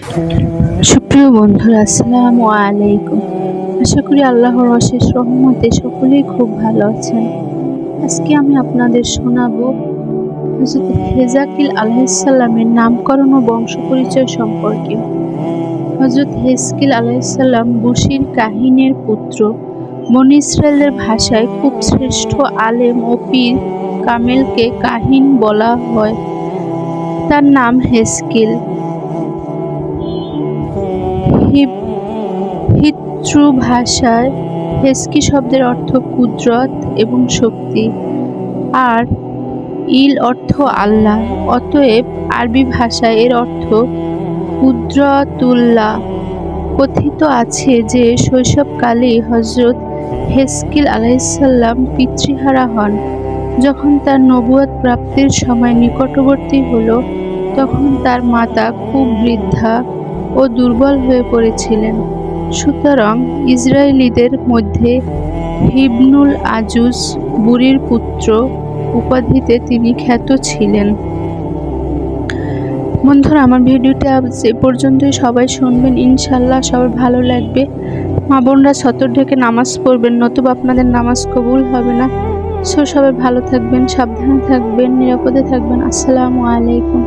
সুপ্রিয় বন্ধুরা, আসসালামু আলাইকুম। আশা করি আল্লাহর অশেষ রহমতে সকলেই খুব ভালো আছেন। আজকে আমি আপনাদের শোনাবো হযরত হেজাকিল আলাইহিসসালামের নামকরণ ও বংশ পরিচয় সম্পর্কে। হযরত হেজকিল আলাইহিসসালাম বুশির কাহিনের পুত্র। বনী ইসরায়েলের ভাষায় খুব শ্রেষ্ঠ আলেম ও পীর কামেলকে কাহিন বলা হয়। তার নাম হেজকিল। হিব্রু ভাষায় হেজকি শব্দের অর্থ কুদরত এবং শক্তি, আর ইল অর্থ আল্লাহ। অতএব আরবি ভাষায় এর অর্থ কুদরতুল্লাহ। কথিত আছে যে শৈশবকালেই হযরত হেজকিল আলাইহিসসালাম পিতৃহারা হন। যখন তার নবুয়ত প্রাপ্তির সময় নিকটবর্তী হল, তখন তার মাতা খুব বৃদ্ধা ও দুর্বল হয়ে পড়েছিলেন। সুতরাং ইসরায়েলীদের মধ্যে ইবনুল আজুজ, বুড়ির পুত্র উপাধিতে তিনি খ্যাত ছিলেন। বন্ধুরা, আমার ভিডিওটি আজ এ পর্যন্তই। সবাই শুনবেন, ইনশাল্লাহ সবার ভালো লাগবে। মা বোনরা ছতর ঢেকে নামাজ পড়বেন, নতুবা আপনাদের নামাজ কবুল হবে না। সবাই ভালো থাকবেন, সাবধানে থাকবেন, নিরাপদে থাকবেন। আসসালামু আলাইকুম।